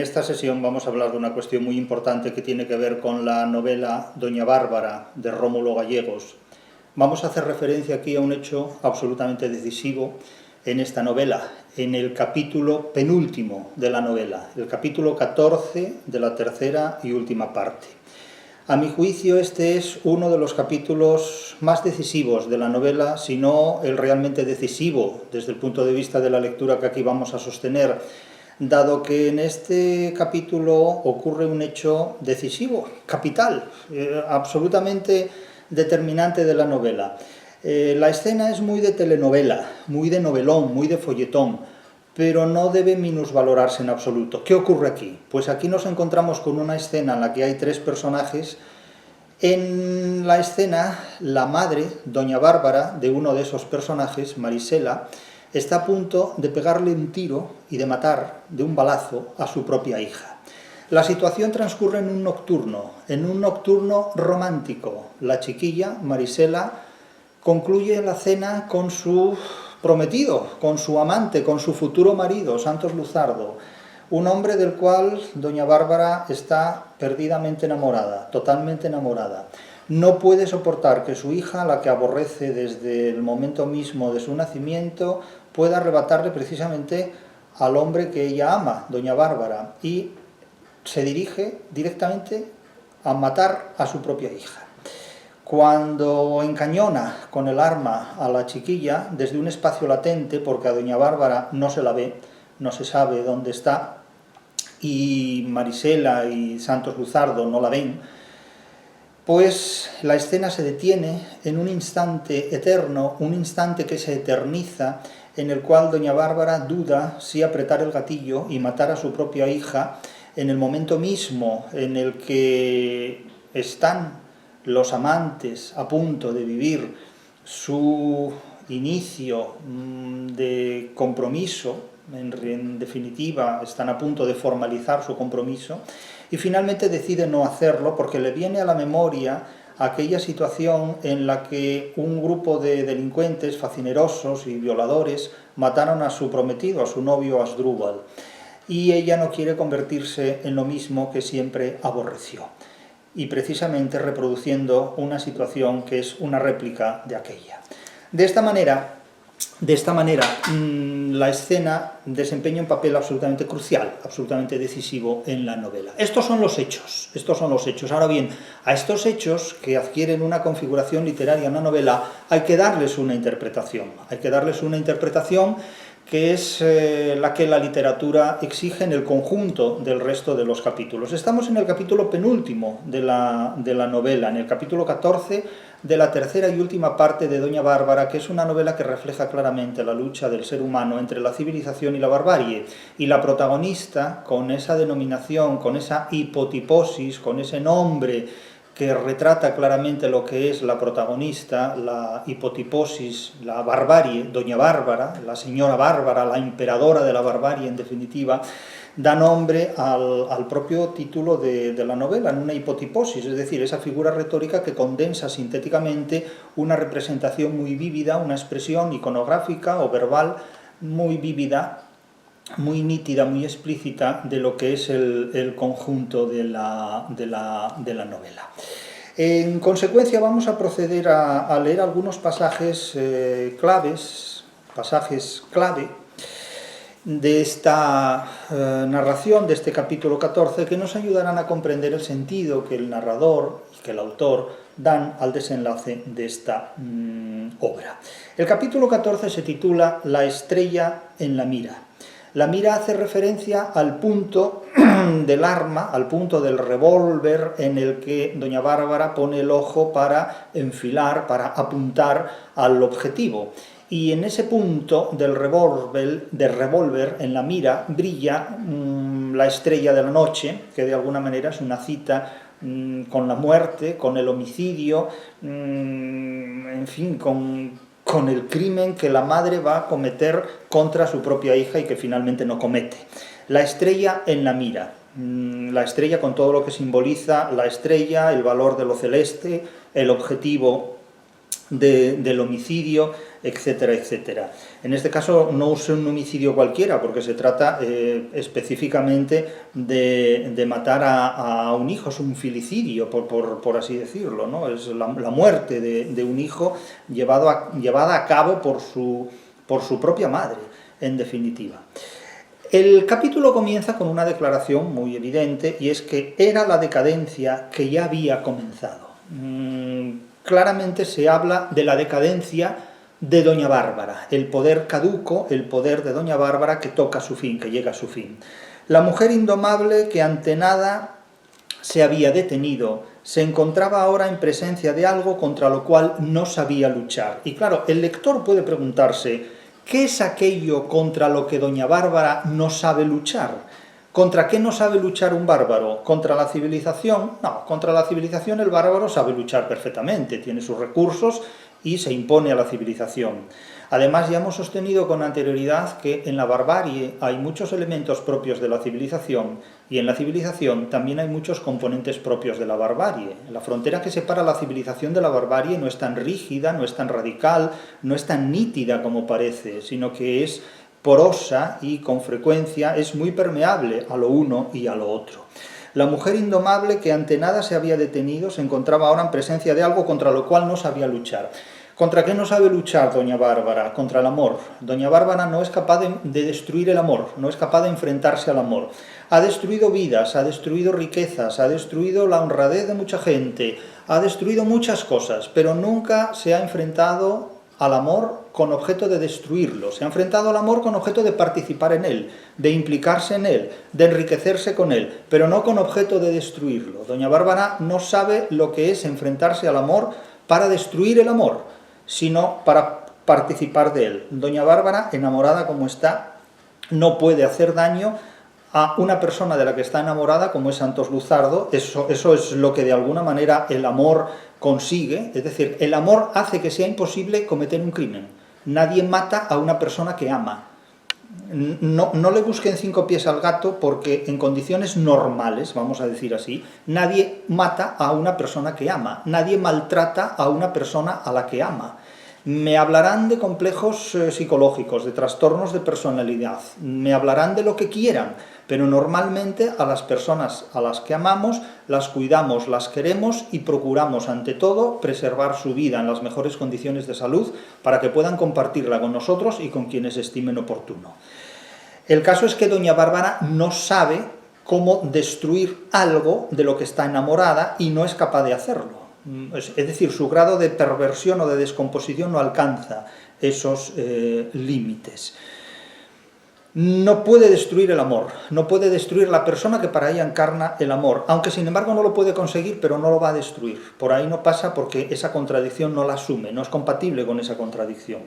esta sesión vamos a hablar de una cuestión muy importante que tiene que ver con la novela Doña Bárbara de Rómulo Gallegos. Vamos a hacer referencia aquí a un hecho absolutamente decisivo en esta novela, en el capítulo penúltimo de la novela, el capítulo 14 de la tercera y última parte. A mi juicio este es uno de los capítulos más decisivos de la novela, si no el realmente decisivo desde el punto de vista de la lectura que aquí vamos a sostener, dado que en este capítulo ocurre un hecho decisivo, capital, absolutamente determinante de la novela. La escena es muy de telenovela, muy de novelón, muy de folletón, pero no debe minusvalorarse en absoluto. ¿Qué ocurre aquí? Pues aquí nos encontramos con una escena en la que hay tres personajes. En la escena, la madre, Doña Bárbara, de uno de esos personajes, Marisela, está a punto de pegarle un tiro y de matar de un balazo a su propia hija. La situación transcurre en un nocturno romántico. La chiquilla, Marisela, concluye la cena con su prometido, con su amante, con su futuro marido, Santos Luzardo, un hombre del cual Doña Bárbara está perdidamente enamorada, totalmente enamorada. No puede soportar que su hija, la que aborrece desde el momento mismo de su nacimiento, pueda arrebatarle precisamente al hombre que ella ama, Doña Bárbara, y se dirige directamente a matar a su propia hija. Cuando encañona con el arma a la chiquilla desde un espacio latente, porque a Doña Bárbara no se la ve, no se sabe dónde está, y Marisela y Santos Luzardo no la ven, pues la escena se detiene en un instante eterno, un instante que se eterniza, en el cual Doña Bárbara duda si apretar el gatillo y matar a su propia hija en el momento mismo en el que están los amantes a punto de vivir su inicio de compromiso. En definitiva, están a punto de formalizar su compromiso y finalmente decide no hacerlo porque le viene a la memoria aquella situación en la que un grupo de delincuentes facinerosos y violadores mataron a su prometido, a su novio Asdrúbal, y ella no quiere convertirse en lo mismo que siempre aborreció, y precisamente reproduciendo una situación que es una réplica de aquella. De esta manera, la escena desempeña un papel absolutamente crucial, absolutamente decisivo en la novela. Estos son los hechos. Ahora bien, a estos hechos que adquieren una configuración literaria en la novela hay que darles una interpretación. Que es la que la literatura exige en el conjunto del resto de los capítulos. Estamos en el capítulo penúltimo de la novela, en el capítulo 14 de la tercera y última parte de Doña Bárbara, que es una novela que refleja claramente la lucha del ser humano entre la civilización y la barbarie, y la protagonista, con esa denominación, con esa hipotiposis, con ese nombre que retrata claramente lo que es la protagonista, la hipotiposis, la barbarie, Doña Bárbara, la señora Bárbara, la emperadora de la barbarie en definitiva, da nombre al propio título de la novela, en una hipotiposis, es decir, esa figura retórica que condensa sintéticamente una representación muy vívida, una expresión iconográfica o verbal muy vívida, muy nítida, muy explícita de lo que es el conjunto de la novela. En consecuencia vamos a proceder a leer algunos pasajes clave de esta narración, de este capítulo 14, que nos ayudarán a comprender el sentido que el narrador y que el autor dan al desenlace de esta obra. El capítulo 14 se titula La estrella en la mira. La mira hace referencia al punto del arma, al punto del revólver en el que Doña Bárbara pone el ojo para enfilar, para apuntar al objetivo. Y en ese punto del revólver en la mira brilla la estrella de la noche, que de alguna manera es una cita con la muerte, con el homicidio, en fin, con el crimen que la madre va a cometer contra su propia hija y que finalmente no comete. La estrella en la mira, la estrella con todo lo que simboliza la estrella, el valor de lo celeste, el objetivo del homicidio, etcétera, etcétera. En este caso no es un homicidio cualquiera, porque se trata específicamente de matar a un hijo, es un filicidio, por así decirlo, ¿no? Es la muerte de un hijo llevada a cabo por su propia madre, en definitiva. El capítulo comienza con una declaración muy evidente, y es que era la decadencia que ya había comenzado. Claramente se habla de la decadencia de Doña Bárbara, el poder caduco, el poder de Doña Bárbara que toca su fin, que llega a su fin. La mujer indomable que ante nada se había detenido, se encontraba ahora en presencia de algo contra lo cual no sabía luchar. Y claro, el lector puede preguntarse, ¿qué es aquello contra lo que Doña Bárbara no sabe luchar? ¿Contra qué no sabe luchar un bárbaro? ¿Contra la civilización? No, contra la civilización el bárbaro sabe luchar perfectamente, tiene sus recursos y se impone a la civilización. Además, ya hemos sostenido con anterioridad que en la barbarie hay muchos elementos propios de la civilización, y en la civilización también hay muchos componentes propios de la barbarie. La frontera que separa la civilización de la barbarie no es tan rígida, no es tan radical, no es tan nítida como parece, sino que es porosa y con frecuencia es muy permeable a lo uno y a lo otro. La mujer indomable que ante nada se había detenido se encontraba ahora en presencia de algo contra lo cual no sabía luchar. ¿Contra qué no sabe luchar Doña Bárbara? Contra el amor. Doña Bárbara no es capaz de destruir el amor, no es capaz de enfrentarse al amor. Ha destruido vidas, ha destruido riquezas, ha destruido la honradez de mucha gente, ha destruido muchas cosas, pero nunca se ha enfrentado al amor con objeto de destruirlo. Se ha enfrentado al amor con objeto de participar en él, de implicarse en él, de enriquecerse con él, pero no con objeto de destruirlo. Doña Bárbara no sabe lo que es enfrentarse al amor para destruir el amor, sino para participar de él. Doña Bárbara, enamorada como está, no puede hacer daño a una persona de la que está enamorada, como es Santos Luzardo. Eso es lo que de alguna manera el amor consigue, es decir, el amor hace que sea imposible cometer un crimen. Nadie mata a una persona que ama. No le busquen 5 pies al gato, porque en condiciones normales, vamos a decir así, nadie mata a una persona que ama, nadie maltrata a una persona a la que ama. Me hablarán de complejos psicológicos, de trastornos de personalidad, me hablarán de lo que quieran, pero normalmente a las personas a las que amamos las cuidamos, las queremos y procuramos ante todo preservar su vida en las mejores condiciones de salud para que puedan compartirla con nosotros y con quienes estimen oportuno. El caso es que Doña Bárbara no sabe cómo destruir algo de lo que está enamorada y no es capaz de hacerlo. Es decir, su grado de perversión o de descomposición no alcanza esos límites. No puede destruir el amor, no puede destruir la persona que para ella encarna el amor, aunque sin embargo no lo puede conseguir, pero no lo va a destruir. Por ahí no pasa, porque esa contradicción no la asume, no es compatible con esa contradicción.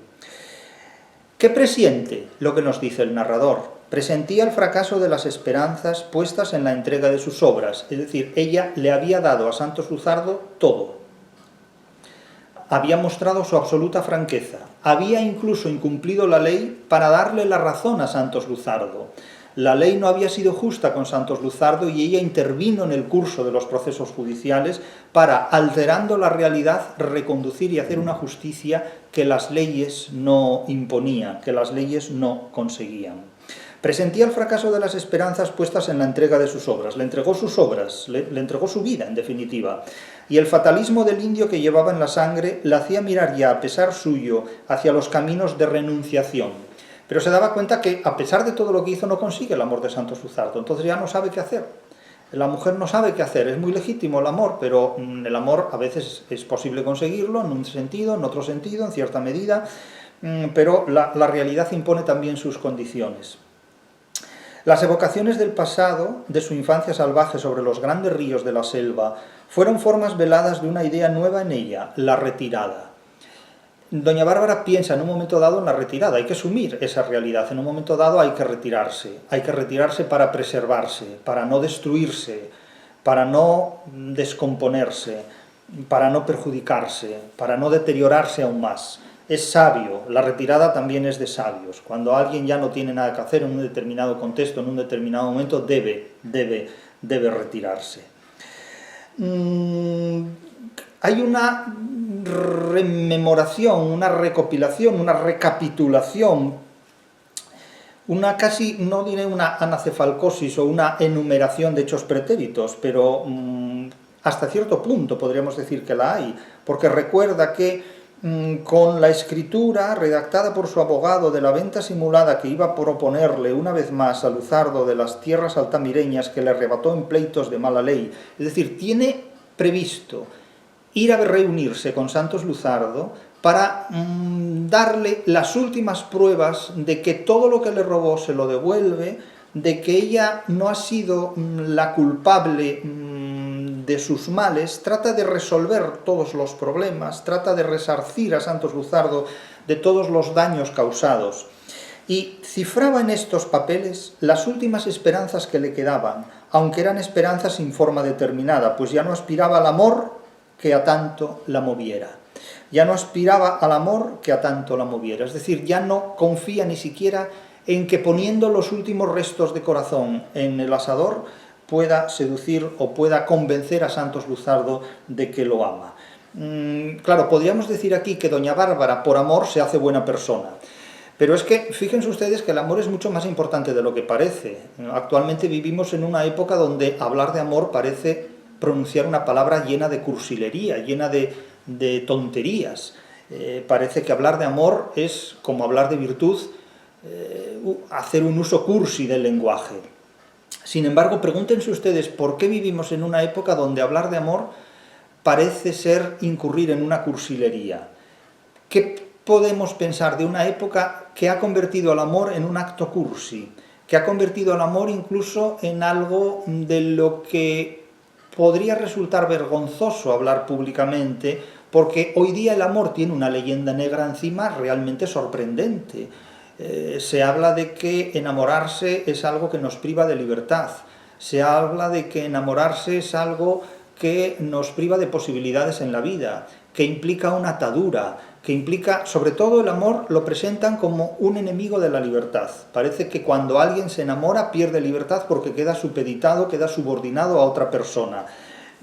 ¿Qué presiente? Lo que nos dice el narrador. Presentía el fracaso de las esperanzas puestas en la entrega de sus obras, es decir, ella le había dado a Santos Luzardo todo. Había mostrado su absoluta franqueza, había incluso incumplido la ley para darle la razón a Santos Luzardo. La ley no había sido justa con Santos Luzardo y ella intervino en el curso de los procesos judiciales para, alterando la realidad, reconducir y hacer una justicia que las leyes no imponían, que las leyes no conseguían. Presentía el fracaso de las esperanzas puestas en la entrega de sus obras. Le entregó sus obras, le entregó su vida, en definitiva. Y el fatalismo del indio que llevaba en la sangre la hacía mirar ya, a pesar suyo, hacia los caminos de renunciación. Pero se daba cuenta que, a pesar de todo lo que hizo, no consigue el amor de Santos Luzardo. Entonces ya no sabe qué hacer. La mujer no sabe qué hacer. Es muy legítimo el amor, pero el amor a veces es posible conseguirlo en un sentido, en otro sentido, en cierta medida, pero la realidad impone también sus condiciones. Las evocaciones del pasado, de su infancia salvaje sobre los grandes ríos de la selva, fueron formas veladas de una idea nueva en ella, la retirada. Doña Bárbara piensa en un momento dado en la retirada, hay que asumir esa realidad, en un momento dado hay que retirarse para preservarse, para no destruirse, para no descomponerse, para no perjudicarse, para no deteriorarse aún más. Es sabio, la retirada también es de sabios. Cuando alguien ya no tiene nada que hacer en un determinado contexto, en un determinado momento, debe retirarse. Hay una rememoración, una recopilación, una recapitulación, una casi, no diré una anacefalcosis o una enumeración de hechos pretéritos, pero hasta cierto punto podríamos decir que la hay, porque recuerda que con la escritura redactada por su abogado de la venta simulada que iba a proponerle una vez más a Luzardo de las tierras altamireñas que le arrebató en pleitos de mala ley, es decir, tiene previsto ir a reunirse con Santos Luzardo para darle las últimas pruebas de que todo lo que le robó se lo devuelve, de que ella no ha sido la culpable de sus males, trata de resolver todos los problemas, trata de resarcir a Santos Luzardo de todos los daños causados. Y cifraba en estos papeles las últimas esperanzas que le quedaban, aunque eran esperanzas sin forma determinada, pues ya no aspiraba al amor que a tanto la moviera. Ya no aspiraba al amor que a tanto la moviera, es decir, ya no confía ni siquiera en que poniendo los últimos restos de corazón en el asador pueda seducir o pueda convencer a Santos Luzardo de que lo ama. Claro, podríamos decir aquí que doña Bárbara por amor se hace buena persona, pero es que fíjense ustedes que el amor es mucho más importante de lo que parece. Actualmente vivimos en una época donde hablar de amor parece pronunciar una palabra llena de cursilería, llena de tonterías. Parece que hablar de amor es como hablar de virtud, hacer un uso cursi del lenguaje. Sin embargo, pregúntense ustedes por qué vivimos en una época donde hablar de amor parece ser incurrir en una cursilería. ¿Qué podemos pensar de una época que ha convertido al amor en un acto cursi, que ha convertido al amor incluso en algo de lo que podría resultar vergonzoso hablar públicamente, porque hoy día el amor tiene una leyenda negra encima realmente sorprendente? Se habla de que enamorarse es algo que nos priva de libertad, se habla de que enamorarse es algo que nos priva de posibilidades en la vida, que implica una atadura, que implica, sobre todo el amor lo presentan como un enemigo de la libertad. Parece que cuando alguien se enamora pierde libertad porque queda supeditado, queda subordinado a otra persona.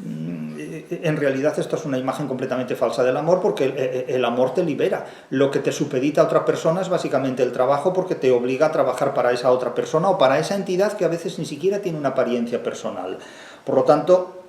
En realidad esto es una imagen completamente falsa del amor, porque el amor te libera. Lo que te supedita a otra persona es básicamente el trabajo, porque te obliga a trabajar para esa otra persona o para esa entidad que a veces ni siquiera tiene una apariencia personal. Por lo tanto,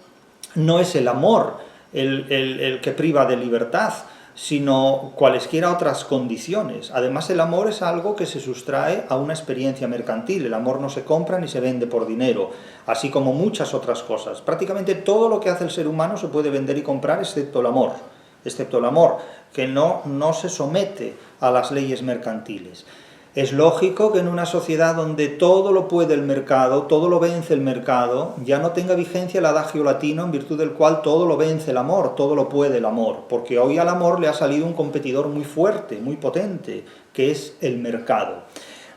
no es el amor el que priva de libertad, sino cualesquiera otras condiciones. Además, el amor es algo que se sustrae a una experiencia mercantil. El amor no se compra ni se vende por dinero, así como muchas otras cosas. Prácticamente todo lo que hace el ser humano se puede vender y comprar, excepto el amor, que no se somete a las leyes mercantiles. Es lógico que en una sociedad donde todo lo puede el mercado, todo lo vence el mercado, ya no tenga vigencia el adagio latino en virtud del cual todo lo vence el amor, todo lo puede el amor, porque hoy al amor le ha salido un competidor muy fuerte, muy potente, que es el mercado.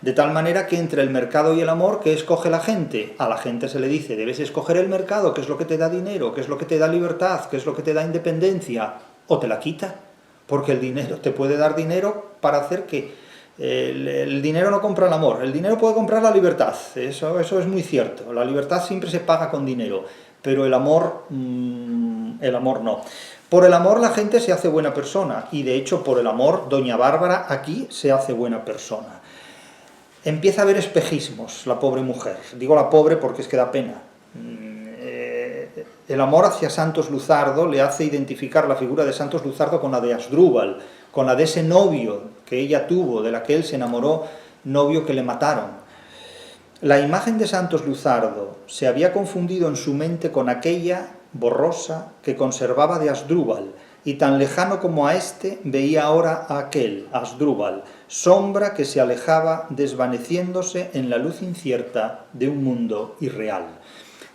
De tal manera que entre el mercado y el amor, ¿qué escoge la gente? A la gente se le dice, debes escoger el mercado, que es lo que te da dinero, que es lo que te da libertad, que es lo que te da independencia, o te la quita, porque el dinero te puede dar dinero para hacer que el dinero no compra el amor, el dinero puede comprar la libertad, eso es muy cierto, la libertad siempre se paga con dinero, pero el amor no. Por el amor la gente se hace buena persona, y de hecho por el amor doña Bárbara aquí se hace buena persona. Empieza a haber espejismos la pobre mujer, digo la pobre porque es que da pena. El amor hacia Santos Luzardo le hace identificar la figura de Santos Luzardo con la de Asdrúbal, con la de ese novio que ella tuvo, de la que él se enamoró, novio que le mataron. La imagen de Santos Luzardo se había confundido en su mente con aquella borrosa que conservaba de Asdrúbal, y tan lejano como a éste veía ahora a aquel, Asdrúbal, sombra que se alejaba desvaneciéndose en la luz incierta de un mundo irreal.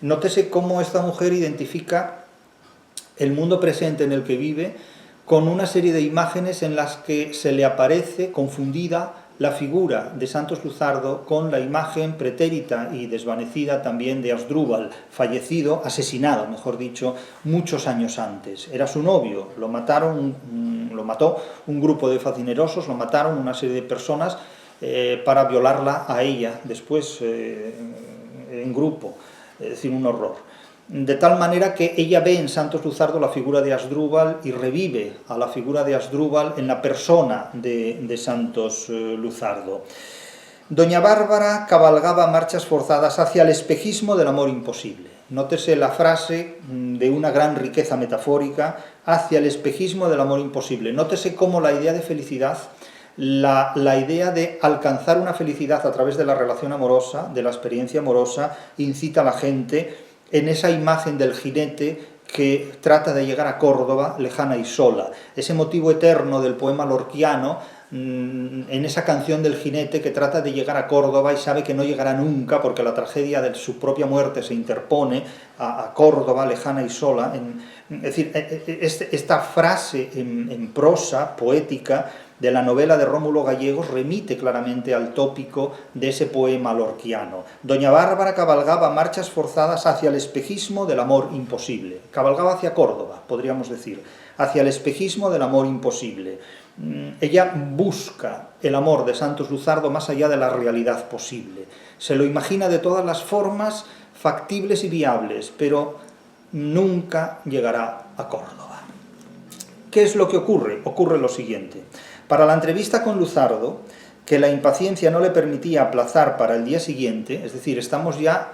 Nótese cómo esta mujer identifica el mundo presente en el que vive con una serie de imágenes en las que se le aparece confundida la figura de Santos Luzardo con la imagen pretérita y desvanecida también de Asdrúbal, fallecido, asesinado, mejor dicho, muchos años antes. Era su novio, lo mató un grupo de facinerosos, lo mataron una serie de personas para violarla a ella, después en grupo. Es decir, un horror. de tal manera que ella ve en Santos Luzardo la figura de Asdrúbal y revive a la figura de Asdrúbal en la persona de Santos Luzardo. Doña Bárbara cabalgaba marchas forzadas hacia el espejismo del amor imposible. Nótese la frase de una gran riqueza metafórica, hacia el espejismo del amor imposible. Nótese cómo la idea de felicidad, la idea de alcanzar una felicidad a través de la relación amorosa, de la experiencia amorosa, incita a la gente en esa imagen del jinete que trata de llegar a Córdoba lejana y sola. Ese motivo eterno del poema lorquiano, en esa canción del jinete que trata de llegar a Córdoba y sabe que no llegará nunca porque la tragedia de su propia muerte se interpone a Córdoba lejana y sola. Es decir, esta frase en prosa poética de la novela de Rómulo Gallegos remite claramente al tópico de ese poema lorquiano. Doña Bárbara cabalgaba marchas forzadas hacia el espejismo del amor imposible. Cabalgaba hacia Córdoba, podríamos decir, hacia el espejismo del amor imposible. Ella busca el amor de Santos Luzardo más allá de la realidad posible. Se lo imagina de todas las formas factibles y viables, pero nunca llegará a Córdoba. ¿Qué es lo que ocurre? Ocurre lo siguiente. Para la entrevista con Luzardo, que la impaciencia no le permitía aplazar para el día siguiente, es decir, estamos ya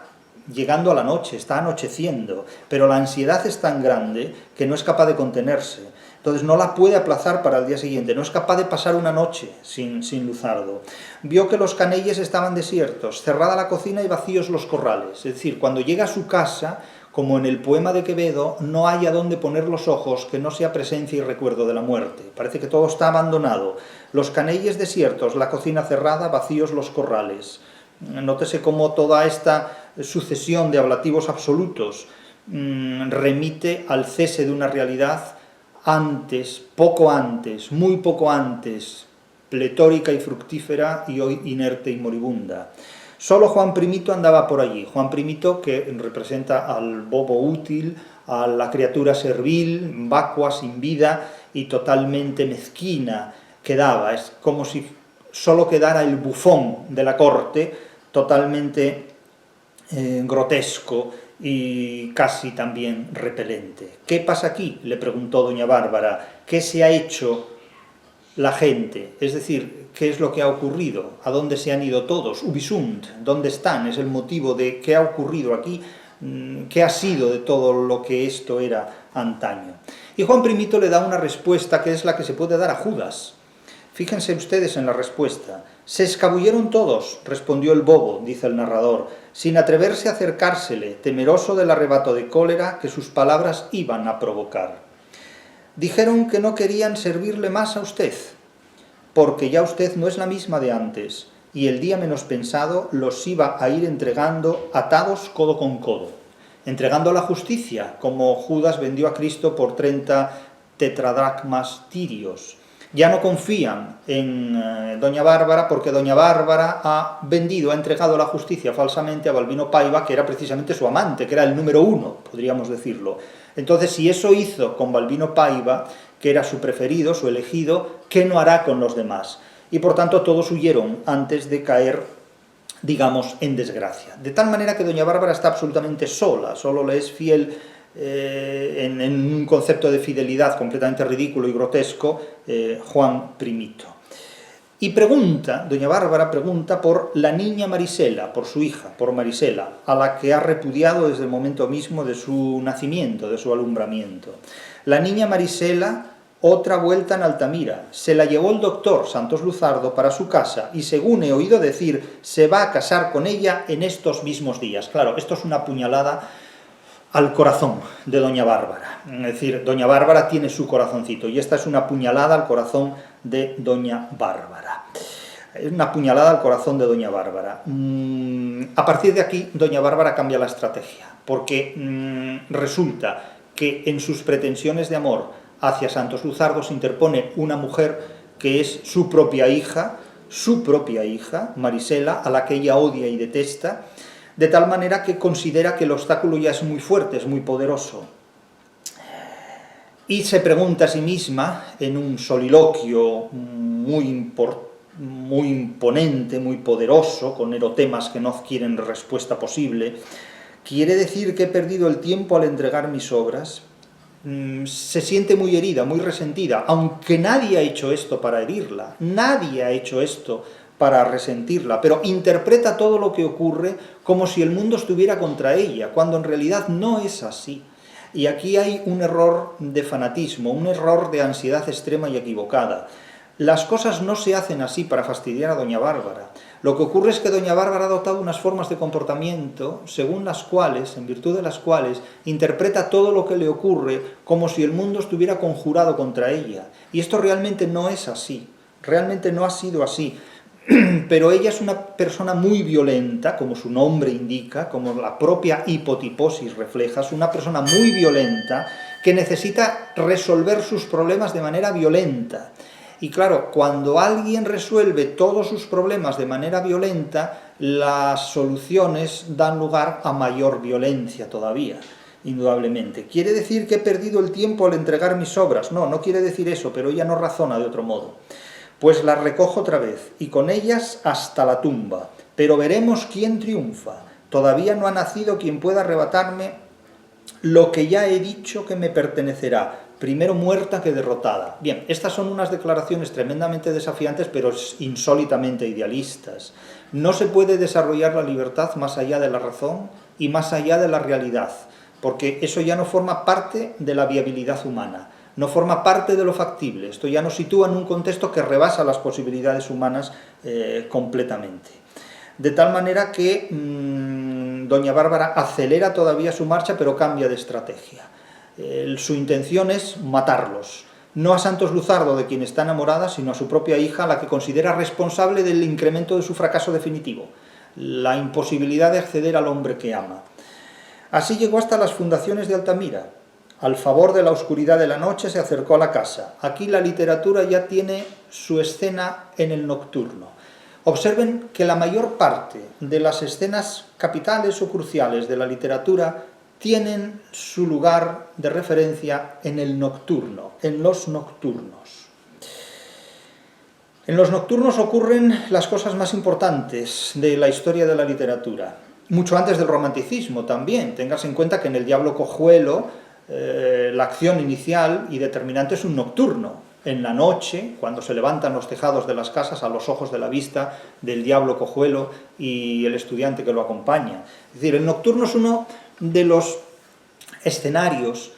llegando a la noche, está anocheciendo, pero la ansiedad es tan grande que no es capaz de contenerse. Entonces no la puede aplazar para el día siguiente, no es capaz de pasar una noche sin Luzardo. Vio que los canelles estaban desiertos, cerrada la cocina y vacíos los corrales. Es decir, cuando llega a su casa, como en el poema de Quevedo, no hay a dónde poner los ojos que no sea presencia y recuerdo de la muerte. Parece que todo está abandonado. Los canelles desiertos, la cocina cerrada, vacíos los corrales. Nótese cómo toda esta sucesión de ablativos absolutos remite al cese de una realidad antes, poco antes, muy poco antes, pletórica y fructífera y hoy inerte y moribunda. Solo Juan Primito andaba por allí. Juan Primito, que representa al bobo útil, a la criatura servil, vacua, sin vida y totalmente mezquina, quedaba. Es como si solo quedara el bufón de la corte, totalmente grotesco y casi también repelente. ¿Qué pasa aquí?, le preguntó doña Bárbara. ¿Qué se ha hecho la gente? Es decir, ¿qué es lo que ha ocurrido? ¿A dónde se han ido todos? Ubisunt, ¿dónde están? Es el motivo de qué ha ocurrido aquí, qué ha sido de todo lo que esto era antaño. Y Juan Primito le da una respuesta que es la que se puede dar a Judas. Fíjense ustedes en la respuesta. Se escabulleron todos, respondió el bobo, dice el narrador, sin atreverse a acercársele, temeroso del arrebato de cólera que sus palabras iban a provocar. Dijeron que no querían servirle más a usted, porque ya usted no es la misma de antes, y el día menos pensado los iba a ir entregando atados codo con codo, entregando a la justicia, como Judas vendió a Cristo por 30 tetradracmas tirios. Ya no confían en doña Bárbara porque doña Bárbara ha entregado a la justicia falsamente a Balbino Paiva, que era precisamente su amante, que era el número 1, podríamos decirlo. Entonces, si eso hizo con Balbino Paiva, que era su preferido, su elegido, ¿qué no hará con los demás? Y por tanto todos huyeron antes de caer, digamos, en desgracia. De tal manera que doña Bárbara está absolutamente sola, solo le es fiel en un concepto de fidelidad completamente ridículo y grotesco, Juan Primito. Y doña Bárbara pregunta por la niña Marisela, por su hija, por Marisela, a la que ha repudiado desde el momento mismo de su nacimiento, de su alumbramiento. La niña Marisela, otra vuelta en Altamira, se la llevó el doctor Santos Luzardo para su casa y, según he oído decir, se va a casar con ella en estos mismos días. Claro, esto es una puñalada al corazón de doña Bárbara. Es decir, doña Bárbara tiene su corazoncito y esta es una puñalada al corazón de doña Bárbara. Es una puñalada al corazón de doña Bárbara. A partir de aquí, doña Bárbara cambia la estrategia, porque resulta que en sus pretensiones de amor hacia Santos Luzardo se interpone una mujer que es su propia hija, Marisela, a la que ella odia y detesta, de tal manera que considera que el obstáculo ya es muy fuerte, es muy poderoso. Y se pregunta a sí misma, en un soliloquio muy imponente, muy poderoso, con erotemas que no quieren respuesta posible, ¿Quiere decir que he perdido el tiempo al entregar mis obras? Se siente muy herida, muy resentida, aunque nadie ha hecho esto para herirla, nadie ha hecho esto para resentirla, pero interpreta todo lo que ocurre como si el mundo estuviera contra ella, cuando en realidad no es así. Y aquí hay un error de fanatismo, un error de ansiedad extrema y equivocada. Las cosas no se hacen así para fastidiar a doña Bárbara. Lo que ocurre es que doña Bárbara ha adoptado unas formas de comportamiento según las cuales, en virtud de las cuales, interpreta todo lo que le ocurre como si el mundo estuviera conjurado contra ella. Y esto realmente no es así, realmente no ha sido así. Pero ella es una persona muy violenta, como su nombre indica, como la propia hipotiposis refleja, es una persona muy violenta que necesita resolver sus problemas de manera violenta. Y claro, cuando alguien resuelve todos sus problemas de manera violenta, las soluciones dan lugar a mayor violencia todavía, indudablemente. ¿Quiere decir que he perdido el tiempo al entregar mis obras? No, no quiere decir eso, pero ella no razona de otro modo. Pues las recojo otra vez, y con ellas hasta la tumba. Pero veremos quién triunfa. Todavía no ha nacido quien pueda arrebatarme lo que ya he dicho que me pertenecerá, primero muerta que derrotada. Bien, estas son unas declaraciones tremendamente desafiantes, pero insólitamente idealistas. No se puede desarrollar la libertad más allá de la razón y más allá de la realidad, porque eso ya no forma parte de la viabilidad humana, no forma parte de lo factible. Esto ya nos sitúa en un contexto que rebasa las posibilidades humanas completamente. De tal manera que doña Bárbara acelera todavía su marcha, pero cambia de estrategia. Su intención es matarlos, no a Santos Luzardo, de quien está enamorada, sino a su propia hija, a la que considera responsable del incremento de su fracaso definitivo, la imposibilidad de acceder al hombre que ama. Así llegó hasta las fundaciones de Altamira. Al favor de la oscuridad de la noche se acercó a la casa. Aquí la literatura ya tiene su escena en el nocturno. Observen que la mayor parte de las escenas capitales o cruciales de la literatura tienen su lugar de referencia en el nocturno, en los nocturnos. En los nocturnos ocurren las cosas más importantes de la historia de la literatura, mucho antes del romanticismo también. Téngase en cuenta que en El diablo cojuelo la acción inicial y determinante es un nocturno. En la noche, cuando se levantan los tejados de las casas a los ojos de la vista del diablo cojuelo y el estudiante que lo acompaña. Es decir, el nocturno es uno de los escenarios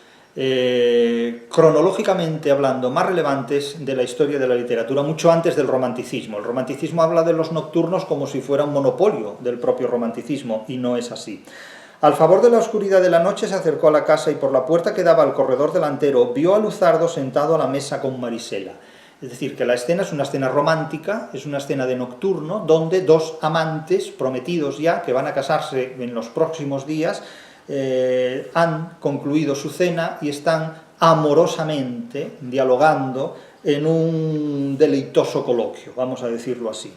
cronológicamente hablando más relevantes de la historia de la literatura, mucho antes del romanticismo. El romanticismo habla de los nocturnos como si fuera un monopolio del propio romanticismo, y no es así. Al favor de la oscuridad de la noche se acercó a la casa y por la puerta que daba al corredor delantero vio a Luzardo sentado a la mesa con Marisela. Es decir, que la escena es una escena romántica, es una escena de nocturno, donde dos amantes prometidos ya, que van a casarse en los próximos días, han concluido su cena y están amorosamente dialogando en un deleitoso coloquio, vamos a decirlo así.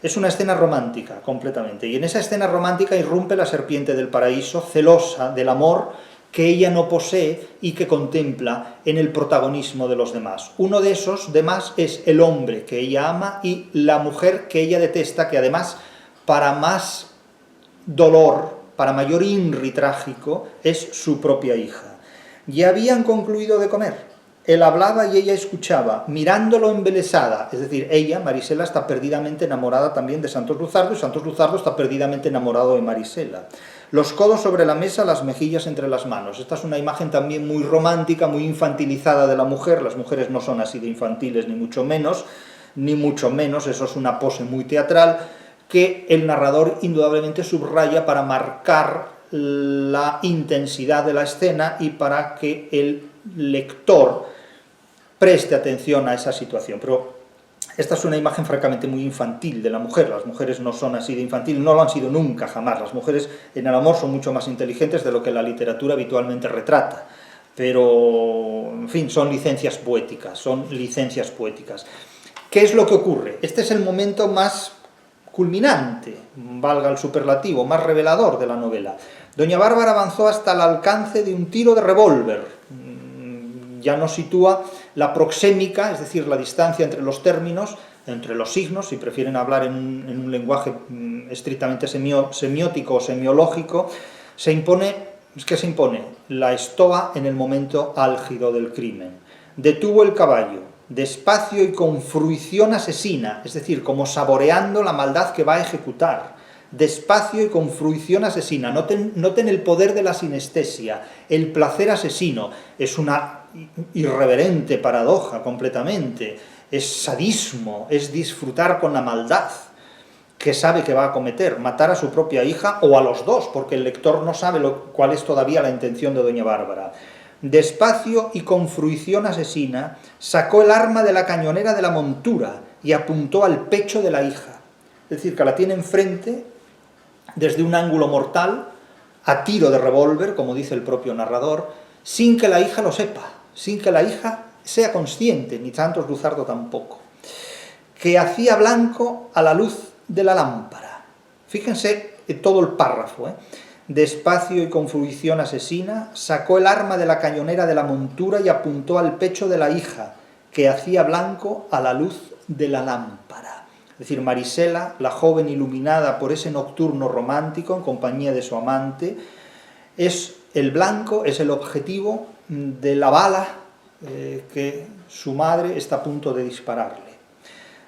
Es una escena romántica, completamente, y en esa escena romántica irrumpe la serpiente del paraíso, celosa del amor que ella no posee y que contempla en el protagonismo de los demás. Uno de esos demás es el hombre que ella ama y la mujer que ella detesta, que además, para más dolor, para mayor inri trágico, es su propia hija. Ya habían concluido de comer. Él hablaba y ella escuchaba, mirándolo embelesada. Es decir, ella, Marisela, está perdidamente enamorada también de Santos Luzardo, y Santos Luzardo está perdidamente enamorado de Marisela. Los codos sobre la mesa, las mejillas entre las manos. Esta es una imagen también muy romántica, muy infantilizada de la mujer. Las mujeres no son así de infantiles, ni mucho menos, eso es una pose muy teatral, que el narrador indudablemente subraya para marcar la intensidad de la escena y para que el lector preste atención a esa situación. Pero esta es una imagen francamente muy infantil de la mujer. Las mujeres no son así de infantil, no lo han sido nunca, jamás. Las mujeres en el amor son mucho más inteligentes de lo que la literatura habitualmente retrata. Pero, en fin, son licencias poéticas, ¿Qué es lo que ocurre? Este es el momento más culminante, valga el superlativo, más revelador de la novela. Doña Bárbara avanzó hasta el alcance de un tiro de revólver. Ya nos sitúa la proxémica, es decir, la distancia entre los términos, entre los signos, si prefieren hablar en un lenguaje estrictamente semiótico o semiológico, Se impone, ¿qué se impone? La estoa en el momento álgido del crimen. Detuvo el caballo, despacio y con fruición asesina, es decir, como saboreando la maldad que va a ejecutar. Despacio y con fruición asesina. Noten el poder de la sinestesia, el placer asesino. Es una irreverente paradoja completamente. Es sadismo, es disfrutar con la maldad que sabe que va a cometer, matar a su propia hija o a los dos, porque el lector no sabe cuál es todavía la intención de doña Bárbara. Despacio y con fruición asesina, sacó el arma de la cañonera de la montura y apuntó al pecho de la hija. Es decir, que la tiene enfrente desde un ángulo mortal, a tiro de revólver, como dice el propio narrador, sin que la hija lo sepa, sin que la hija sea consciente, ni Santos Luzardo tampoco, que hacía blanco a la luz de la lámpara. Fíjense todo el párrafo, Despacio y con fruición asesina, sacó el arma de la cañonera de la montura y apuntó al pecho de la hija, que hacía blanco a la luz de la lámpara. Es decir, Marisela, la joven iluminada por ese nocturno romántico en compañía de su amante, es el blanco, es el objetivo de la bala que su madre está a punto de dispararle.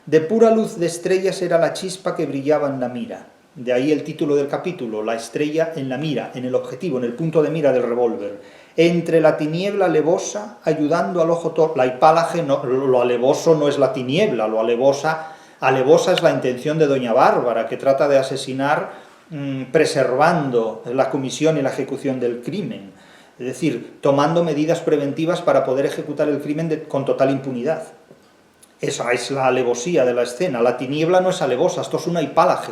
De pura luz de estrellas era la chispa que brillaba en la mira. De ahí el título del capítulo, la estrella en la mira, en el objetivo, en el punto de mira del revólver. Entre la tiniebla alevosa, ayudando al ojo torpe. La hipálaje, no, lo alevoso no es la tiniebla, lo alevosa es la intención de doña Bárbara, que trata de asesinar preservando la comisión y la ejecución del crimen. Es decir, tomando medidas preventivas para poder ejecutar el crimen con total impunidad. Esa es la alevosía de la escena. La tiniebla no es alevosa, esto es una hipálaje.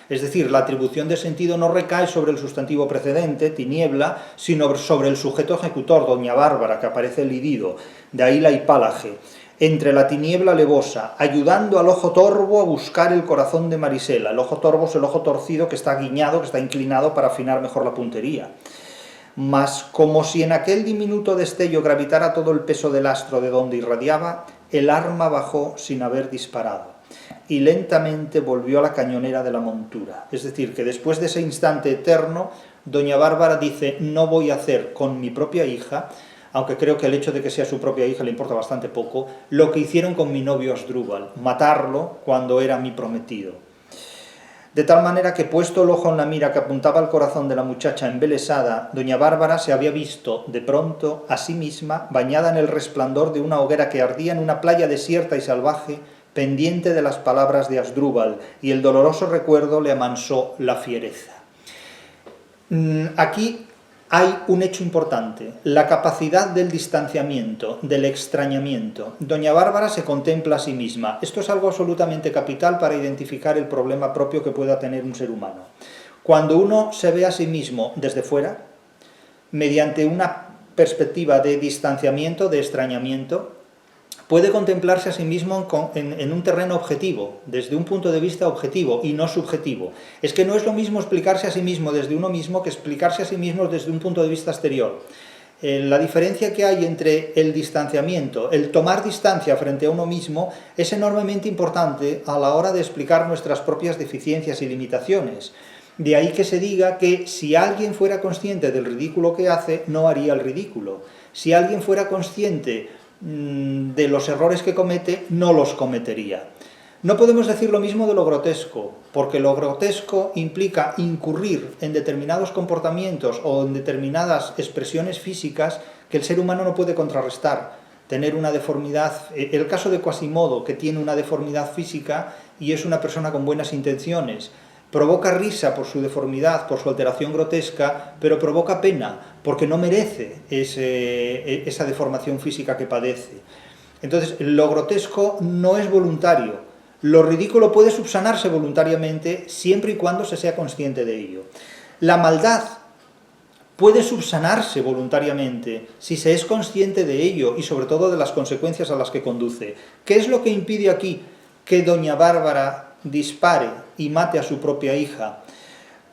Es decir, la atribución de sentido no recae sobre el sustantivo precedente, tiniebla, sino sobre el sujeto ejecutor, doña Bárbara, que aparece lidido. De ahí la hipálaje. Entre la tiniebla alevosa, ayudando al ojo torvo a buscar el corazón de Marisela. El ojo torvo es el ojo torcido que está guiñado, que está inclinado para afinar mejor la puntería. Mas como si en aquel diminuto destello gravitara todo el peso del astro de donde irradiaba, el arma bajó sin haber disparado y lentamente volvió a la cañonera de la montura. Es decir, que después de ese instante eterno, doña Bárbara dice, no voy a hacer con mi propia hija, aunque creo que el hecho de que sea su propia hija le importa bastante poco, lo que hicieron con mi novio Asdrúbal, matarlo cuando era mi prometido. De tal manera que, puesto el ojo en la mira que apuntaba al corazón de la muchacha embelesada, doña Bárbara se había visto, de pronto, a sí misma, bañada en el resplandor de una hoguera que ardía en una playa desierta y salvaje, pendiente de las palabras de Asdrúbal, y el doloroso recuerdo le amansó la fiereza. Aquí hay un hecho importante, la capacidad del distanciamiento, del extrañamiento. Doña Bárbara se contempla a sí misma. Esto es algo absolutamente capital para identificar el problema propio que pueda tener un ser humano. Cuando uno se ve a sí mismo desde fuera, mediante una perspectiva de distanciamiento, de extrañamiento, puede contemplarse a sí mismo en un terreno objetivo, desde un punto de vista objetivo y no subjetivo. Es que no es lo mismo explicarse a sí mismo desde uno mismo que explicarse a sí mismo desde un punto de vista exterior. La diferencia que hay entre el distanciamiento, el tomar distancia frente a uno mismo, es enormemente importante a la hora de explicar nuestras propias deficiencias y limitaciones. De ahí que se diga que si alguien fuera consciente del ridículo que hace, no haría el ridículo. Si alguien fuera consciente de los errores que comete, no los cometería. No podemos decir lo mismo de lo grotesco, porque lo grotesco implica incurrir en determinados comportamientos o en determinadas expresiones físicas que el ser humano no puede contrarrestar. Tener una deformidad, el caso de Quasimodo, que tiene una deformidad física y es una persona con buenas intenciones, provoca risa por su deformidad, por su alteración grotesca, pero provoca pena, porque no merece esa deformación física que padece. Entonces, lo grotesco no es voluntario. Lo ridículo puede subsanarse voluntariamente siempre y cuando se sea consciente de ello. La maldad puede subsanarse voluntariamente si se es consciente de ello y sobre todo de las consecuencias a las que conduce. ¿Qué es lo que impide aquí que doña Bárbara dispare y mate a su propia hija?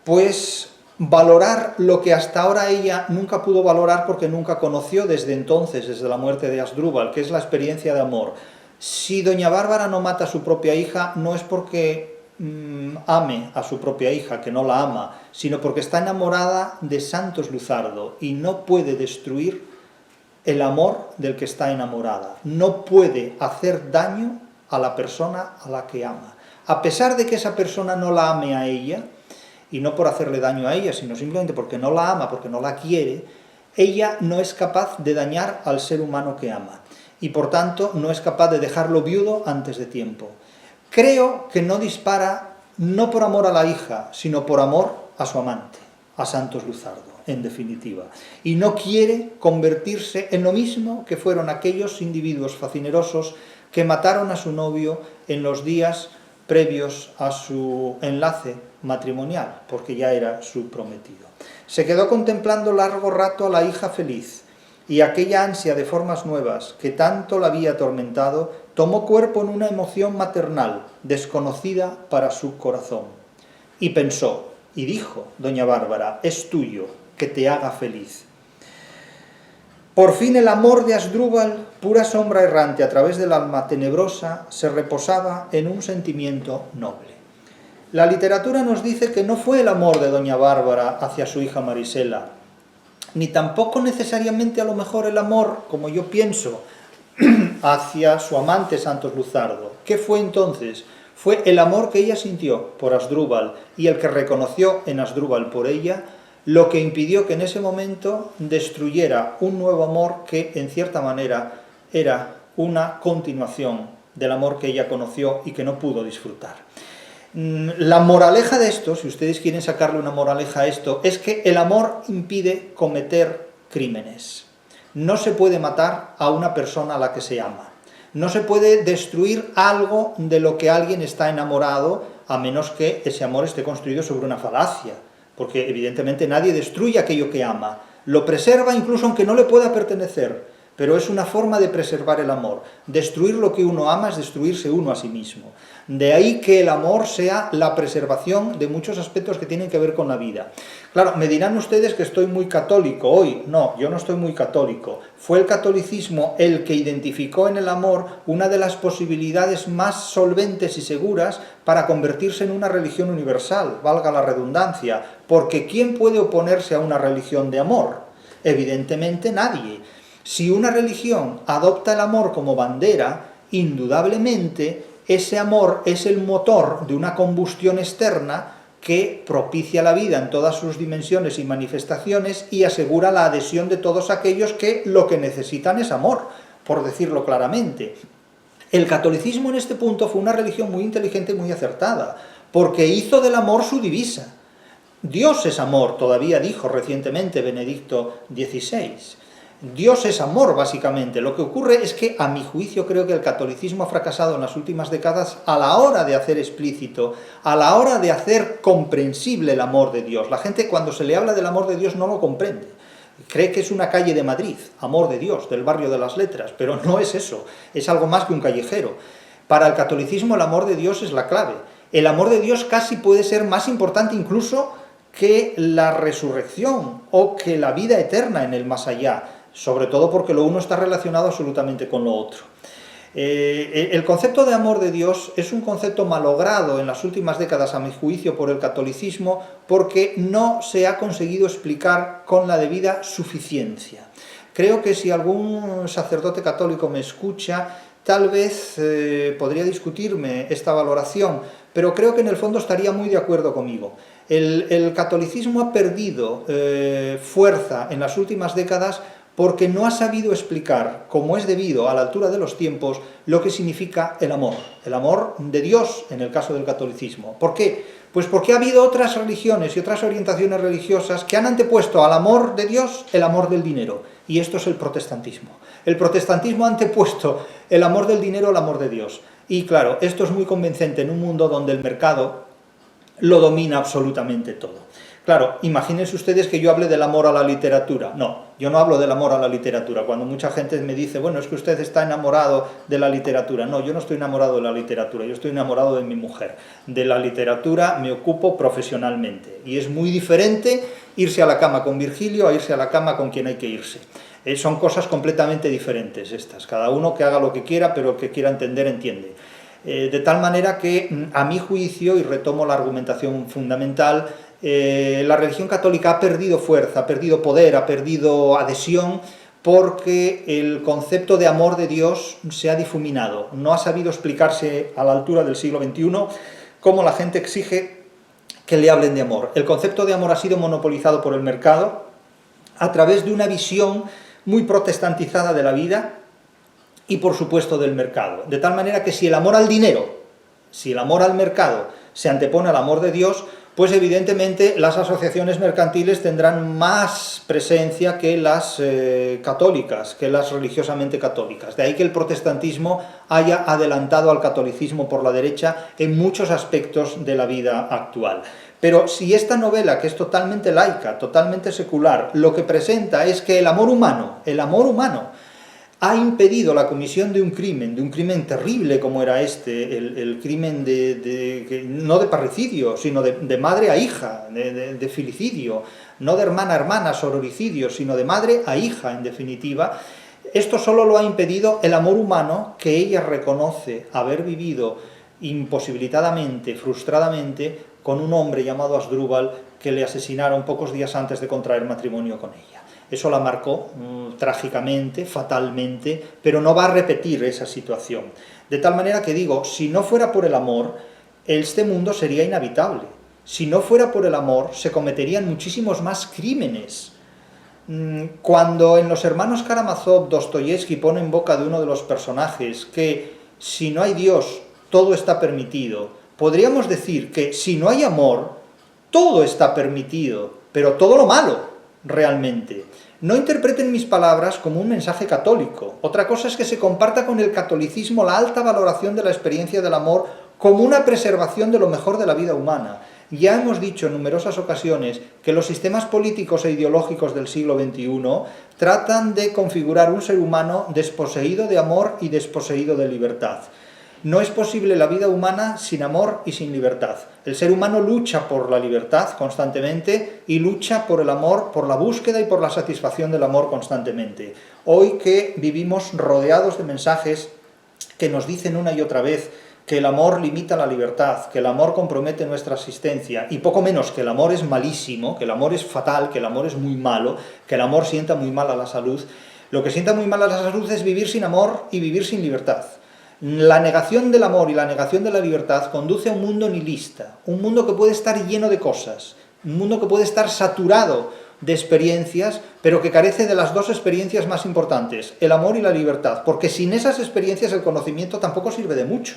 Pues valorar lo que hasta ahora ella nunca pudo valorar porque nunca conoció desde entonces, desde la muerte de Asdrúbal, que es la experiencia de amor. Si doña Bárbara no mata a su propia hija, no es porque ame a su propia hija, que no la ama, sino porque está enamorada de Santos Luzardo y no puede destruir el amor del que está enamorada. No puede hacer daño a la persona a la que ama. A pesar de que esa persona no la ame a ella, y no por hacerle daño a ella, sino simplemente porque no la ama, porque no la quiere, ella no es capaz de dañar al ser humano que ama. Y por tanto no es capaz de dejarlo viudo antes de tiempo. Creo que no dispara no por amor a la hija, sino por amor a su amante, a Santos Luzardo, en definitiva. Y no quiere convertirse en lo mismo que fueron aquellos individuos facinerosos que mataron a su novio en los días previos a su enlace matrimonial, porque ya era su prometido. Se quedó contemplando largo rato a la hija feliz, y aquella ansia de formas nuevas que tanto la había atormentado tomó cuerpo en una emoción maternal, desconocida para su corazón. Y pensó, y dijo, doña Bárbara, es tuyo, que te haga feliz. Por fin el amor de Asdrúbal, pura sombra errante a través del alma tenebrosa, se reposaba en un sentimiento noble. La literatura nos dice que no fue el amor de doña Bárbara hacia su hija Marisela, ni tampoco necesariamente a lo mejor el amor, como yo pienso, hacia su amante Santos Luzardo. ¿Qué fue entonces? Fue el amor que ella sintió por Asdrúbal y el que reconoció en Asdrúbal por ella, lo que impidió que en ese momento destruyera un nuevo amor que en cierta manera era una continuación del amor que ella conoció y que no pudo disfrutar. La moraleja de esto, si ustedes quieren sacarle una moraleja a esto, es que el amor impide cometer crímenes. No se puede matar a una persona a la que se ama. No se puede destruir algo de lo que alguien está enamorado, a menos que ese amor esté construido sobre una falacia, porque evidentemente nadie destruye aquello que ama. Lo preserva incluso aunque no le pueda pertenecer, pero es una forma de preservar el amor. Destruir lo que uno ama es destruirse uno a sí mismo. De ahí que el amor sea la preservación de muchos aspectos que tienen que ver con la vida. Claro, me dirán ustedes que estoy muy católico hoy. No, yo no estoy muy católico. Fue el catolicismo el que identificó en el amor una de las posibilidades más solventes y seguras para convertirse en una religión universal, valga la redundancia, porque ¿quién puede oponerse a una religión de amor? Evidentemente nadie. Si una religión adopta el amor como bandera, indudablemente ese amor es el motor de una combustión externa que propicia la vida en todas sus dimensiones y manifestaciones y asegura la adhesión de todos aquellos que lo que necesitan es amor, por decirlo claramente. El catolicismo en este punto fue una religión muy inteligente y muy acertada, porque hizo del amor su divisa. Dios es amor, todavía dijo recientemente Benedicto XVI. Dios es amor, básicamente. Lo que ocurre es que, a mi juicio, creo que el catolicismo ha fracasado en las últimas décadas a la hora de hacer explícito, a la hora de hacer comprensible el amor de Dios. La gente, cuando se le habla del amor de Dios, no lo comprende. Cree que es una calle de Madrid, Amor de Dios, del barrio de las Letras, pero no es eso, es algo más que un callejero. Para el catolicismo el amor de Dios es la clave. El amor de Dios casi puede ser más importante incluso que la resurrección o que la vida eterna en el más allá, sobre todo porque lo uno está relacionado absolutamente con lo otro. El concepto de amor de Dios es un concepto malogrado en las últimas décadas, a mi juicio, por el catolicismo, porque no se ha conseguido explicar con la debida suficiencia. Creo que si algún sacerdote católico me escucha, tal vez podría discutirme esta valoración, pero creo que en el fondo estaría muy de acuerdo conmigo. El catolicismo ha perdido fuerza en las últimas décadas porque no ha sabido explicar, como es debido a la altura de los tiempos, lo que significa el amor de Dios en el caso del catolicismo. ¿Por qué? Pues porque ha habido otras religiones y otras orientaciones religiosas que han antepuesto al amor de Dios el amor del dinero, y esto es el protestantismo. El protestantismo ha antepuesto el amor del dinero al amor de Dios, y claro, esto es muy convincente en un mundo donde el mercado lo domina absolutamente todo. Claro, imagínense ustedes que yo hable del amor a la literatura. No, yo no hablo del amor a la literatura. Cuando mucha gente me dice, bueno, es que usted está enamorado de la literatura. No, yo no estoy enamorado de la literatura, yo estoy enamorado de mi mujer. De la literatura me ocupo profesionalmente. Y es muy diferente irse a la cama con Virgilio a irse a la cama con quien hay que irse. Son cosas completamente diferentes estas. Cada uno que haga lo que quiera, pero el que quiera entender, entiende. De tal manera que, a mi juicio, y retomo la argumentación fundamental, la religión católica ha perdido fuerza, ha perdido poder, ha perdido adhesión, porque el concepto de amor de Dios se ha difuminado, no ha sabido explicarse a la altura del siglo XXI cómo la gente exige que le hablen de amor. El concepto de amor ha sido monopolizado por el mercado a través de una visión muy protestantizada de la vida y, por supuesto, del mercado. De tal manera que si el amor al dinero, si el amor al mercado se antepone al amor de Dios, pues evidentemente las asociaciones mercantiles tendrán más presencia que las católicas, que las religiosamente católicas. De ahí que el protestantismo haya adelantado al catolicismo por la derecha en muchos aspectos de la vida actual. Pero si esta novela, que es totalmente laica, totalmente secular, lo que presenta es que el amor humano ha impedido la comisión de un crimen terrible como era este, el crimen no de parricidio, sino de madre a hija, de filicidio, no de hermana a hermana, sororicidio, sino de madre a hija, en definitiva. Esto solo lo ha impedido el amor humano que ella reconoce haber vivido imposibilitadamente, frustradamente, con un hombre llamado Asdrúbal que le asesinaron pocos días antes de contraer matrimonio con ella. Eso la marcó trágicamente, fatalmente, pero no va a repetir esa situación. De tal manera que digo, si no fuera por el amor, este mundo sería inhabitable. Si no fuera por el amor, se cometerían muchísimos más crímenes. Cuando en Los hermanos Karamazov Dostoyevsky pone en boca de uno de los personajes que si no hay Dios, todo está permitido, podríamos decir que si no hay amor, todo está permitido, pero todo lo malo, realmente. No interpreten mis palabras como un mensaje católico. Otra cosa es que se comparta con el catolicismo la alta valoración de la experiencia del amor como una preservación de lo mejor de la vida humana. Ya hemos dicho en numerosas ocasiones que los sistemas políticos e ideológicos del siglo XXI tratan de configurar un ser humano desposeído de amor y desposeído de libertad. No es posible la vida humana sin amor y sin libertad. El ser humano lucha por la libertad constantemente y lucha por el amor, por la búsqueda y por la satisfacción del amor constantemente. Hoy que vivimos rodeados de mensajes que nos dicen una y otra vez que el amor limita la libertad, que el amor compromete nuestra existencia, y poco menos que el amor es malísimo, que el amor es fatal, que el amor es muy malo, que el amor sienta muy mal a la salud, lo que sienta muy mal a la salud es vivir sin amor y vivir sin libertad. La negación del amor y la negación de la libertad conduce a un mundo nihilista, un mundo que puede estar lleno de cosas, un mundo que puede estar saturado de experiencias, pero que carece de las dos experiencias más importantes, el amor y la libertad, porque sin esas experiencias el conocimiento tampoco sirve de mucho.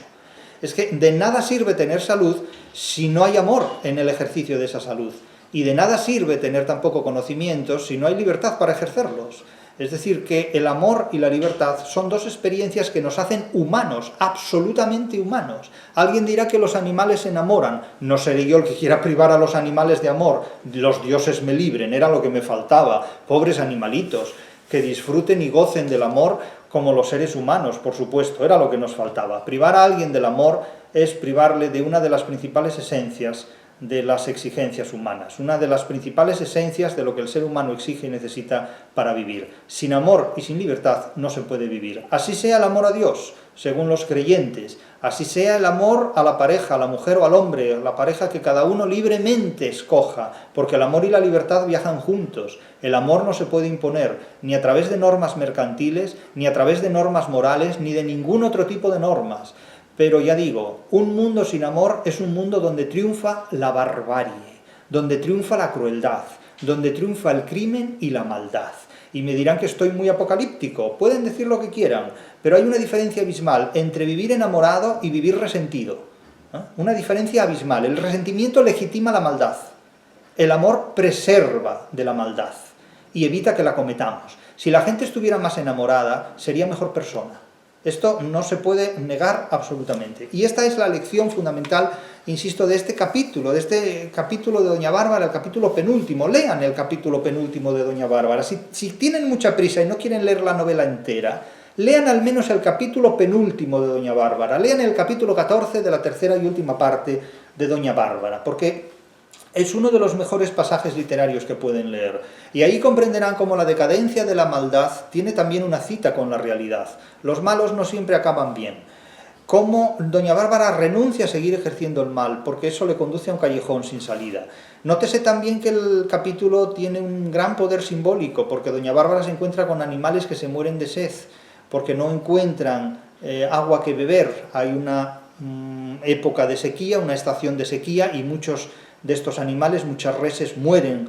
Es que de nada sirve tener salud si no hay amor en el ejercicio de esa salud, y de nada sirve tener tampoco conocimientos si no hay libertad para ejercerlos. Es decir, que el amor y la libertad son dos experiencias que nos hacen humanos, absolutamente humanos. Alguien dirá que los animales se enamoran. No seré yo el que quiera privar a los animales de amor. Los dioses me libren, era lo que me faltaba. Pobres animalitos, que disfruten y gocen del amor como los seres humanos, por supuesto, era lo que nos faltaba. Privar a alguien del amor es privarle de una de las principales esencias de las exigencias humanas, una de las principales esencias de lo que el ser humano exige y necesita para vivir. Sin amor y sin libertad no se puede vivir. Así sea el amor a Dios, según los creyentes, así sea el amor a la pareja, a la mujer o al hombre, a la pareja que cada uno libremente escoja, porque el amor y la libertad viajan juntos. El amor no se puede imponer ni a través de normas mercantiles, ni a través de normas morales, ni de ningún otro tipo de normas. Pero ya digo, un mundo sin amor es un mundo donde triunfa la barbarie, donde triunfa la crueldad, donde triunfa el crimen y la maldad. Y me dirán que estoy muy apocalíptico, pueden decir lo que quieran, pero hay una diferencia abismal entre vivir enamorado y vivir resentido. Una diferencia abismal. El resentimiento legitima la maldad, el amor preserva de la maldad y evita que la cometamos. Si la gente estuviera más enamorada, sería mejor persona. Esto no se puede negar absolutamente. Y esta es la lección fundamental, insisto, de este capítulo de Doña Bárbara, el capítulo penúltimo. Lean el capítulo penúltimo de Doña Bárbara. Si tienen mucha prisa y no quieren leer la novela entera, lean al menos el capítulo penúltimo de Doña Bárbara. Lean el capítulo 14 de la tercera y última parte de Doña Bárbara, porque es uno de los mejores pasajes literarios que pueden leer. Y ahí comprenderán cómo la decadencia de la maldad tiene también una cita con la realidad. Los malos no siempre acaban bien. cómo doña Bárbara renuncia a seguir ejerciendo el mal, porque eso le conduce a un callejón sin salida. Nótese también que el capítulo tiene un gran poder simbólico, porque doña Bárbara se encuentra con animales que se mueren de sed, porque no encuentran agua que beber. Hay una época de sequía, una estación de sequía, y muchos de estos animales, muchas reses, mueren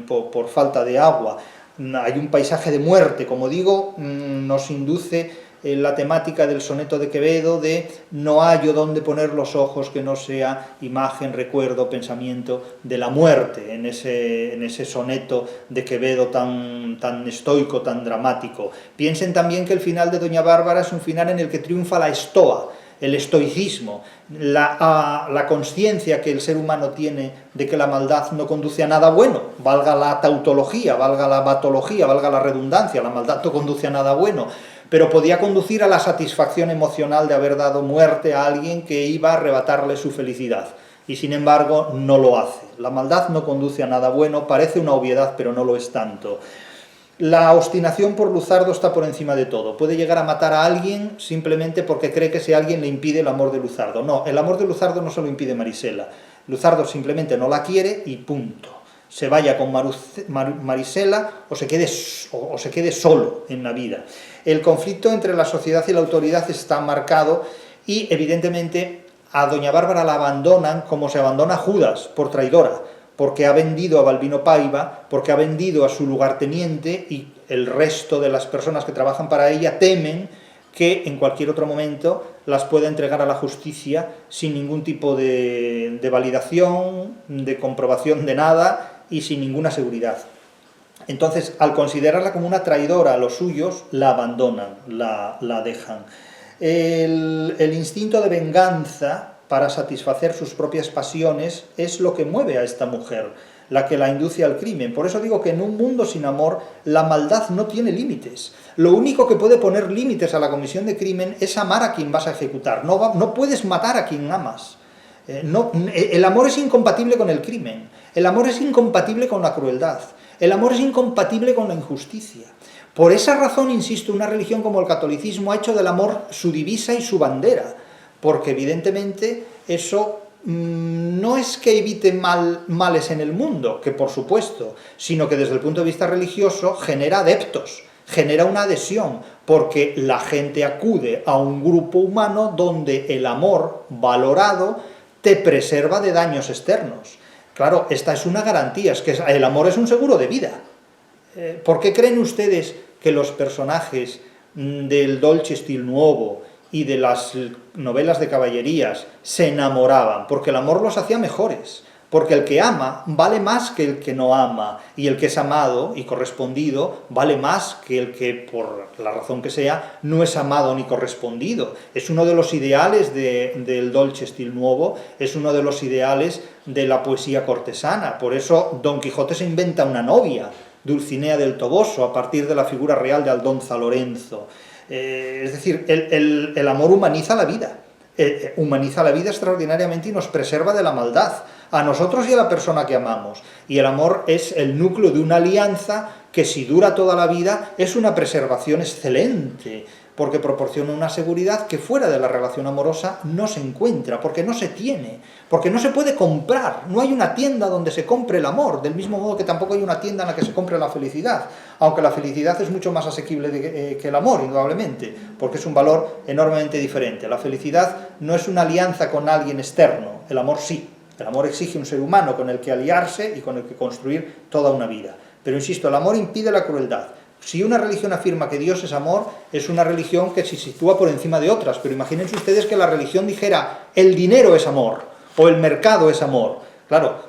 por falta de agua. Hay un paisaje de muerte, como digo, nos induce la temática del soneto de Quevedo de no hallo dónde poner los ojos que no sea imagen, recuerdo, pensamiento de la muerte, en ese soneto de Quevedo tan estoico, tan dramático. Piensen también que el final de doña Bárbara es un final en el que triunfa la estoa, el estoicismo, la conciencia que el ser humano tiene de que la maldad no conduce a nada bueno, valga la tautología, valga la batología, valga la redundancia, la maldad no conduce a nada bueno, pero podía conducir a la satisfacción emocional de haber dado muerte a alguien que iba a arrebatarle su felicidad, y sin embargo no lo hace. La maldad no conduce a nada bueno, parece una obviedad, pero no lo es tanto. La obstinación por Luzardo está por encima de todo. Puede llegar a matar a alguien simplemente porque cree que ese alguien le impide el amor de Luzardo. No, el amor de Luzardo no se lo impide Marisela. Luzardo simplemente no la quiere y punto. Se vaya con Marisela o se quede solo en la vida. El conflicto entre la sociedad y la autoridad está marcado y evidentemente a doña Bárbara la abandonan como se abandona a Judas por traidora, porque ha vendido a Balbino Paiva, porque ha vendido a su lugarteniente, y el resto de las personas que trabajan para ella temen que en cualquier otro momento las pueda entregar a la justicia sin ningún tipo de validación, de comprobación de nada y sin ninguna seguridad. Entonces, al considerarla como una traidora a los suyos, la abandonan, la dejan. El instinto de venganza para satisfacer sus propias pasiones es lo que mueve a esta mujer, la que la induce al crimen. Por eso digo que en un mundo sin amor la maldad no tiene límites. Lo único que puede poner límites a la comisión de crimen es amar a quien vas a ejecutar. No puedes matar a quien amas. El amor es incompatible con el crimen. El amor es incompatible con la crueldad. El amor es incompatible con la injusticia. Por esa razón, insisto, una religión como el catolicismo ha hecho del amor su divisa y su bandera, porque evidentemente eso no es que evite males en el mundo, que por supuesto, sino que desde el punto de vista religioso genera adeptos, genera una adhesión, porque la gente acude a un grupo humano donde el amor valorado te preserva de daños externos. Claro, esta es una garantía, es que el amor es un seguro de vida. ¿Por qué creen ustedes que los personajes del Dolce Stil Nuovo y de las novelas de caballerías se enamoraban? Porque el amor los hacía mejores, porque el que ama vale más que el que no ama, y el que es amado y correspondido vale más que el que, por la razón que sea, no es amado ni correspondido. Es uno de los ideales del Dolce Stil Nuovo, es uno de los ideales de la poesía cortesana. Por eso Don Quijote se inventa una novia, Dulcinea del Toboso, a partir de la figura real de Aldonza Lorenzo. Es decir, el amor humaniza la vida extraordinariamente y nos preserva de la maldad, a nosotros y a la persona que amamos. Y el amor es el núcleo de una alianza que, si dura toda la vida, es una preservación excelente, porque proporciona una seguridad que fuera de la relación amorosa no se encuentra, porque no se tiene, porque no se puede comprar. No hay una tienda donde se compre el amor, del mismo modo que tampoco hay una tienda en la que se compre la felicidad, aunque la felicidad es mucho más asequible que el amor, indudablemente, porque es un valor enormemente diferente. La felicidad no es una alianza con alguien externo, el amor sí. El amor exige un ser humano con el que aliarse y con el que construir toda una vida. Pero insisto, el amor impide la crueldad. Si una religión afirma que Dios es amor, es una religión que se sitúa por encima de otras. Pero imagínense ustedes que la religión dijera el dinero es amor, o el mercado es amor. Claro,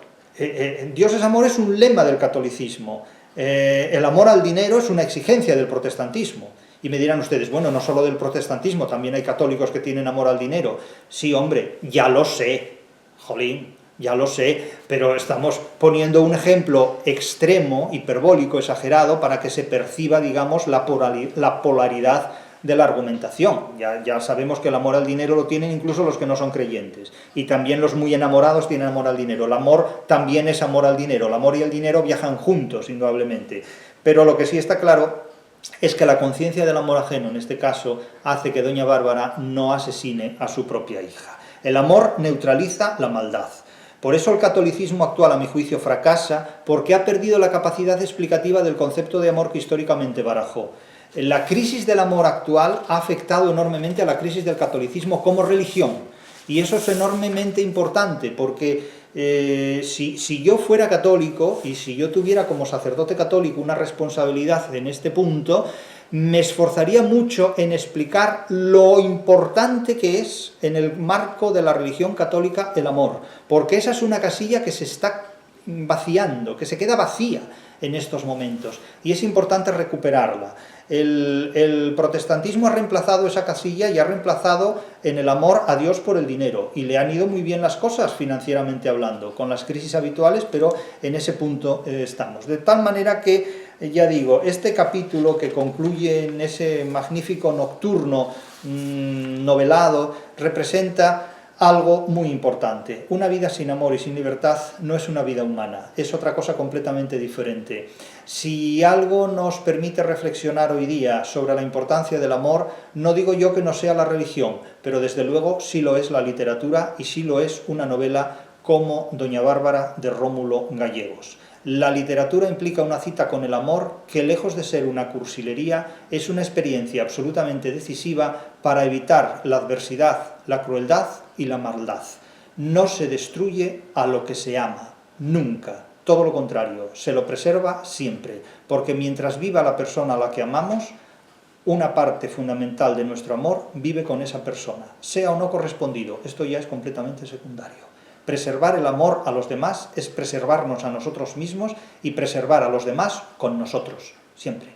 Dios es amor es un lema del catolicismo. El amor al dinero es una exigencia del protestantismo. Y me dirán ustedes, bueno, no solo del protestantismo, también hay católicos que tienen amor al dinero. Sí, hombre, ya lo sé, jolín. Ya lo sé, pero estamos poniendo un ejemplo extremo, hiperbólico, exagerado, para que se perciba, digamos, la polaridad de la argumentación. Ya sabemos que el amor al dinero lo tienen incluso los que no son creyentes. Y también los muy enamorados tienen amor al dinero. El amor también es amor al dinero. El amor y el dinero viajan juntos, indudablemente. Pero lo que sí está claro es que la conciencia del amor ajeno, en este caso, hace que doña Bárbara no asesine a su propia hija. El amor neutraliza la maldad. Por eso el catolicismo actual, a mi juicio, fracasa, porque ha perdido la capacidad explicativa del concepto de amor que históricamente barajó. La crisis del amor actual ha afectado enormemente a la crisis del catolicismo como religión, y eso es enormemente importante, porque si yo fuera católico, y si yo tuviera como sacerdote católico una responsabilidad en este punto, me esforzaría mucho en explicar lo importante que es en el marco de la religión católica el amor, porque esa es una casilla que se está vaciando, que se queda vacía en estos momentos, y es importante recuperarla. El protestantismo ha reemplazado esa casilla y ha reemplazado en el amor a Dios por el dinero, y le han ido muy bien las cosas financieramente hablando, con las crisis habituales, pero en ese punto estamos. De tal manera que, ya digo, este capítulo que concluye en ese magnífico nocturno novelado representa algo muy importante. Una vida sin amor y sin libertad no es una vida humana, es otra cosa completamente diferente. Si algo nos permite reflexionar hoy día sobre la importancia del amor, no digo yo que no sea la religión, pero desde luego sí lo es la literatura y sí lo es una novela como Doña Bárbara de Rómulo Gallegos. La literatura implica una cita con el amor que, lejos de ser una cursilería, es una experiencia absolutamente decisiva para evitar la adversidad, la crueldad y la maldad. No se destruye a lo que se ama, nunca. Todo lo contrario, se lo preserva siempre, porque mientras viva la persona a la que amamos, una parte fundamental de nuestro amor vive con esa persona, sea o no correspondido. Esto ya es completamente secundario. Preservar el amor a los demás es preservarnos a nosotros mismos y preservar a los demás con nosotros, siempre.